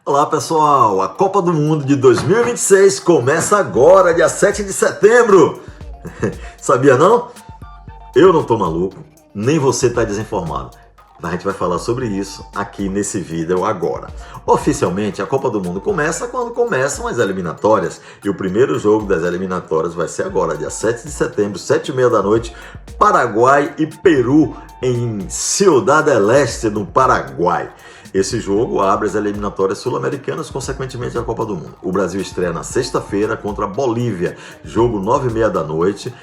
Olá pessoal, a Copa do Mundo de 2026 começa agora, dia 7 de setembro. Sabia não? Eu não tô maluco, nem você tá desinformado. A gente vai falar sobre isso aqui nesse vídeo agora. Oficialmente, a Copa do Mundo começa quando começam as eliminatórias. E o primeiro jogo das eliminatórias vai ser agora, dia 7 de setembro, 7h30 da noite, Paraguai e Peru, em Ciudad del Este, no Paraguai. Esse jogo abre as eliminatórias sul-americanas, consequentemente a Copa do Mundo. O Brasil estreia na sexta-feira contra a Bolívia, jogo 9h30 da noite,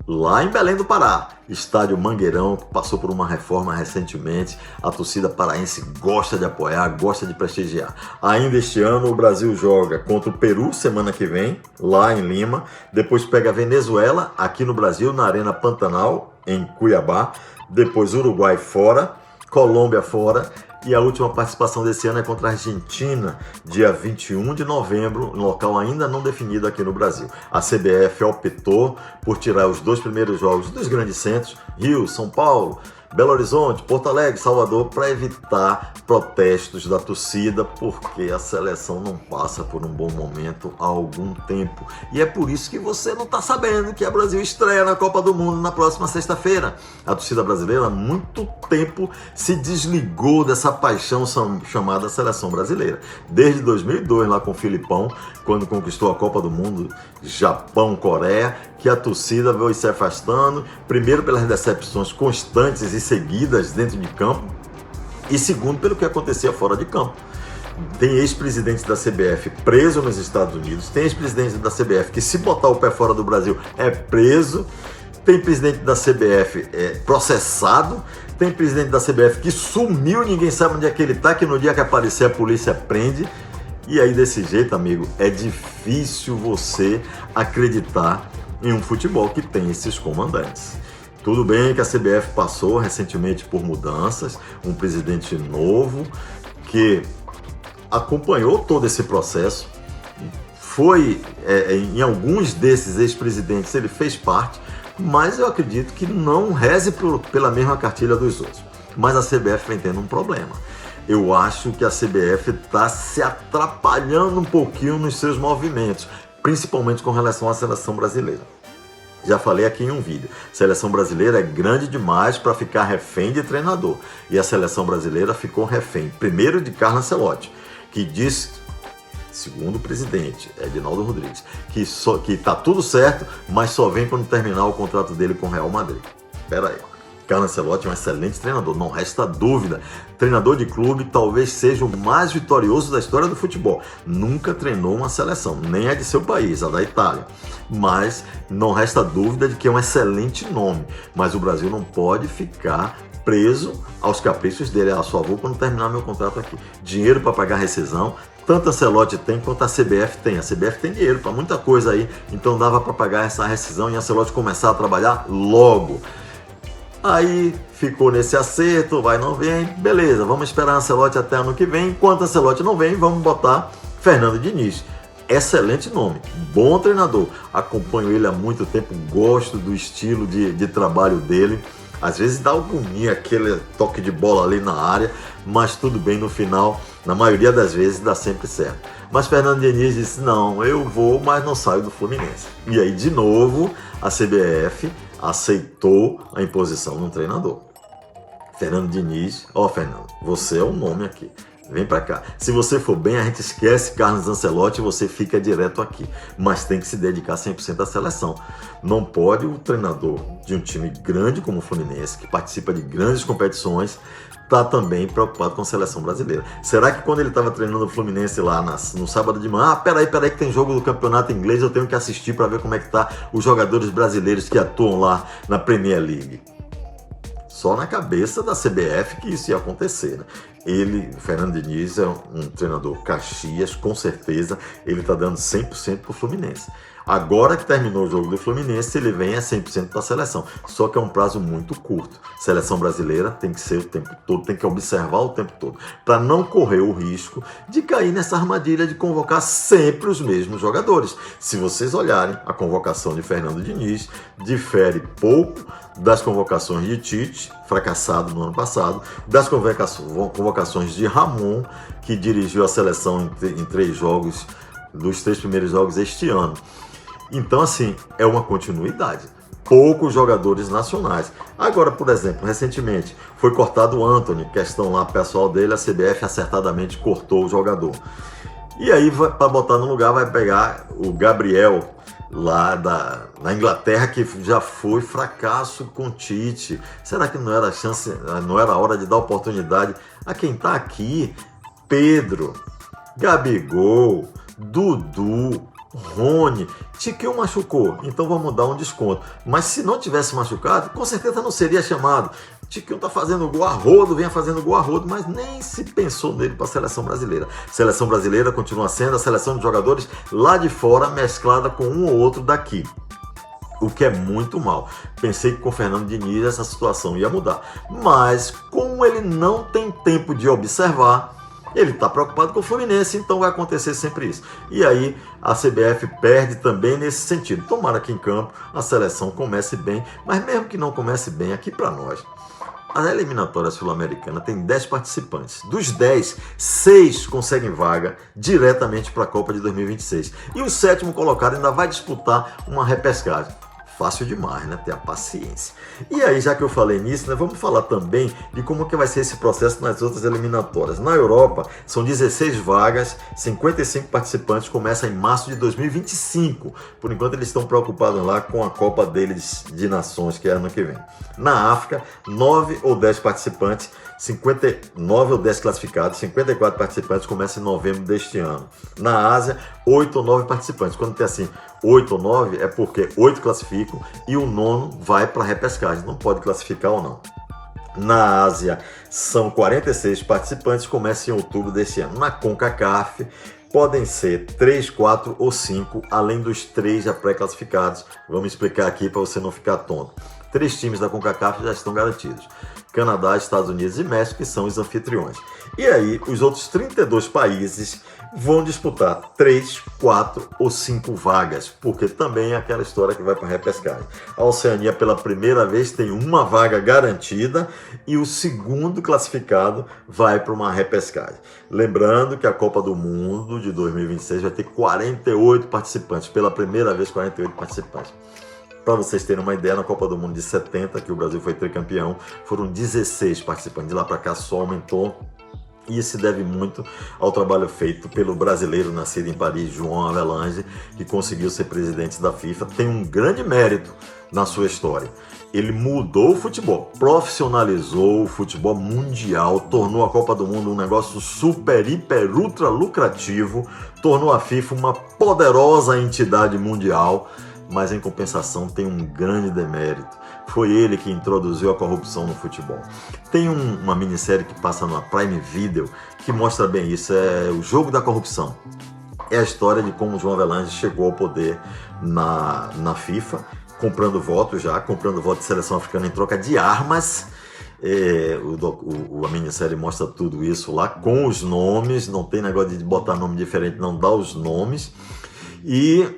lá em Belém do Pará. Estádio Mangueirão, que passou por uma reforma recentemente. A torcida paraense gosta de apoiar, gosta de prestigiar. Ainda este ano o Brasil joga contra o Peru semana que vem, lá em Lima. Depois pega a Venezuela, aqui no Brasil, na Arena Pantanal, em Cuiabá. Depois Uruguai fora, Colômbia fora. E a última participação desse ano é contra a Argentina, dia 21 de novembro, em local ainda não definido aqui no Brasil. A CBF optou por tirar os dois primeiros jogos dos grandes centros, Rio, São Paulo, Belo Horizonte, Porto Alegre, Salvador, para evitar protestos da torcida, porque a seleção não passa por um bom momento há algum tempo. E é por isso que você não está sabendo que o Brasil estreia na Copa do Mundo na próxima sexta-feira. A torcida brasileira há muito tempo se desligou dessa paixão chamada seleção brasileira. Desde 2002, lá com o Filipão, quando conquistou a Copa do Mundo, Japão, Coreia, que a torcida veio se afastando, primeiro pelas decepções constantes e seguidas dentro de campo, e segundo pelo que acontecia fora de campo. Tem ex-presidente da CBF preso nos Estados Unidos, tem ex-presidente da CBF que, se botar o pé fora do Brasil, é preso, tem presidente da CBF processado, tem presidente da CBF que sumiu, ninguém sabe onde é que ele está, que no dia que aparecer a polícia prende. E aí, desse jeito, amigo, é difícil você acreditar em um futebol que tem esses comandantes. Tudo bem que a CBF passou recentemente por mudanças, um presidente novo que acompanhou todo esse processo, foi, em alguns desses ex-presidentes ele fez parte, mas eu acredito que não reze pela mesma cartilha dos outros. Mas a CBF vem tendo um problema. Eu acho que a CBF está se atrapalhando um pouquinho nos seus movimentos, principalmente com relação à seleção brasileira. Já falei aqui em um vídeo, a seleção brasileira é grande demais para ficar refém de treinador. E a seleção brasileira ficou refém, primeiro de Carlo Ancelotti, que diz, segundo o presidente, Edinaldo Rodrigues, que está tudo certo, mas só vem quando terminar o contrato dele com o Real Madrid. Espera aí. Carlo Ancelotti é um excelente treinador, não resta dúvida. Treinador de clube talvez seja o mais vitorioso da história do futebol. Nunca treinou uma seleção, nem a de seu país, a da Itália. Mas não resta dúvida de que é um excelente nome. Mas o Brasil não pode ficar preso aos caprichos dele. Ah, só vou quando terminar meu contrato aqui. Dinheiro para pagar rescisão, tanto a Ancelotti tem quanto a CBF tem. A CBF tem dinheiro para muita coisa aí, então dava para pagar essa rescisão e a Ancelotti começar a trabalhar logo. Aí ficou nesse acerto, vai, não vem, beleza, vamos esperar a Ancelotti até ano que vem. Enquanto a Ancelotti não vem, vamos botar Fernando Diniz. Excelente nome, bom treinador, acompanho ele há muito tempo, gosto do estilo de trabalho dele. Às vezes dá agonia aquele toque de bola ali na área, mas tudo bem, no final, na maioria das vezes dá sempre certo. Mas Fernando Diniz disse, não, eu vou, mas não saio do Fluminense. E aí, de novo, a CBF aceitou a imposição de um treinador. Fernando Diniz, Fernando, você é o nome aqui, vem pra cá. Se você for bem, a gente esquece Carlos Ancelotti e você fica direto aqui. Mas tem que se dedicar 100% à seleção. Não pode o treinador de um time grande como o Fluminense, que participa de grandes competições, tá também preocupado com a seleção brasileira. Será que quando ele estava treinando o Fluminense lá no sábado de manhã, peraí que tem jogo do campeonato inglês, eu tenho que assistir para ver como é que tá os jogadores brasileiros que atuam lá na Premier League? Só na cabeça da CBF que isso ia acontecer, né? Ele, Fernando Diniz, é um treinador Caxias, com certeza, ele está dando 100% pro Fluminense. Agora que terminou o jogo do Fluminense, ele vem a 100% para a seleção. Só que é um prazo muito curto. Seleção brasileira tem que ser o tempo todo, tem que observar o tempo todo, para não correr o risco de cair nessa armadilha de convocar sempre os mesmos jogadores. Se vocês olharem, a convocação de Fernando Diniz difere pouco das convocações de Tite, fracassado no ano passado, das convocações de Ramon, que dirigiu a seleção em 3 jogos, dos 3 primeiros jogos este ano. Então, assim, é uma continuidade. Poucos jogadores nacionais. Agora, por exemplo, recentemente foi cortado o Antony, questão lá pessoal dele, a CBF acertadamente cortou o jogador. E aí, para botar no lugar, vai pegar o Gabriel, lá da Inglaterra, que já foi fracasso com Tite. Será que não era chance, não era hora de dar oportunidade a quem está aqui? Pedro, Gabigol, Dudu, Rony. Tiquinho machucou, então vamos dar um desconto. Mas se não tivesse machucado, com certeza não seria chamado. Tiquinho tá fazendo gol a rodo, vinha fazendo gol a rodo, mas nem se pensou nele para a seleção brasileira. Seleção brasileira continua sendo a seleção de jogadores lá de fora, mesclada com um ou outro daqui. O que é muito mal. Pensei que com o Fernando Diniz essa situação ia mudar. Mas como ele não tem tempo de observar, ele está preocupado com o Fluminense, então vai acontecer sempre isso. E aí a CBF perde também nesse sentido. Tomara que em campo a seleção comece bem, mas mesmo que não comece bem, aqui para nós, a eliminatória sul-americana tem 10 participantes. Dos 10, 6 conseguem vaga diretamente para a Copa de 2026. E o 7º colocado ainda vai disputar uma repescagem. Fácil demais, né? Ter a paciência. E aí, já que eu falei nisso, né, vamos falar também de como que vai ser esse processo nas outras eliminatórias. Na Europa, são 16 vagas, 55 participantes, começa em março de 2025. Por enquanto, eles estão preocupados lá com a Copa deles de Nações, que é ano que vem. Na África, 9 ou 10 participantes, 59 ou 10 classificados, 54 participantes, começa em novembro deste ano. Na Ásia, 8 ou 9 participantes. Quando tem assim, 8 ou 9, é porque 8 classificam e o 9º vai para a repescagem, não pode classificar ou não. Na Ásia, são 46 participantes, começa em outubro deste ano. Na CONCACAF, podem ser 3, 4 ou 5, além dos 3 já pré-classificados. Vamos explicar aqui para você não ficar tonto. 3 times da CONCACAF já estão garantidos. Canadá, Estados Unidos e México, que são os anfitriões. E aí, os outros 32 países vão disputar 3, 4 ou 5 vagas, porque também é aquela história que vai para a repescagem. A Oceania, pela primeira vez, tem uma vaga garantida e o 2º classificado vai para uma repescagem. Lembrando que a Copa do Mundo de 2026 vai ter 48 participantes, pela primeira vez 48 participantes. Para vocês terem uma ideia, na Copa do Mundo de 70, que o Brasil foi tricampeão, foram 16 participantes. De lá para cá só aumentou. E isso se deve muito ao trabalho feito pelo brasileiro nascido em Paris, João Avelange, que conseguiu ser presidente da FIFA. Tem um grande mérito na sua história. Ele mudou o futebol, profissionalizou o futebol mundial, tornou a Copa do Mundo um negócio super, hiper, ultra lucrativo, tornou a FIFA uma poderosa entidade mundial. Mas em compensação tem um grande demérito. Foi ele que introduziu a corrupção no futebol. Tem uma minissérie que passa na Prime Video que mostra bem isso, é o Jogo da Corrupção. É a história de como o João Avelange chegou ao poder na FIFA, comprando votos comprando voto de seleção africana em troca de armas. A minissérie mostra tudo isso lá, com os nomes, não tem negócio de botar nome diferente, não dá os nomes. E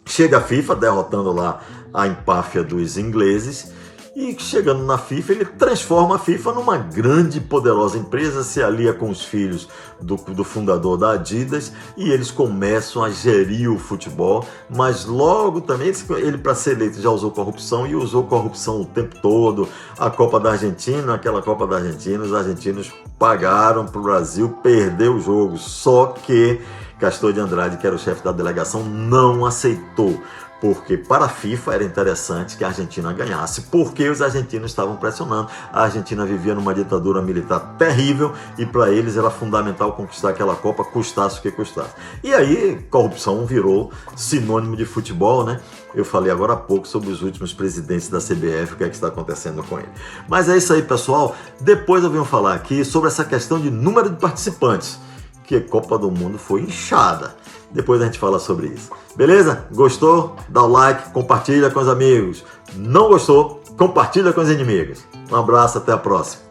chega a FIFA, derrotando lá a empáfia dos ingleses, e chegando na FIFA, ele transforma a FIFA numa grande e poderosa empresa, se alia com os filhos do fundador da Adidas, e eles começam a gerir o futebol, mas logo também, ele para ser eleito já usou corrupção, e usou corrupção o tempo todo. A Copa da Argentina, aquela Copa da Argentina, os argentinos pagaram para o Brasil perder o jogo, só que Castor de Andrade, que era o chefe da delegação, não aceitou, porque para a FIFA era interessante que a Argentina ganhasse, porque os argentinos estavam pressionando. A Argentina vivia numa ditadura militar terrível e para eles era fundamental conquistar aquela Copa, custasse o que custasse. E aí, corrupção virou sinônimo de futebol, né? Eu falei agora há pouco sobre os últimos presidentes da CBF, o que é que está acontecendo com ele. Mas é isso aí, pessoal. Depois eu venho falar aqui sobre essa questão de número de participantes, porque Copa do Mundo foi inchada. Depois a gente fala sobre isso. Beleza? Gostou? Dá o like, compartilha com os amigos. Não gostou? Compartilha com os inimigos. Um abraço, até a próxima.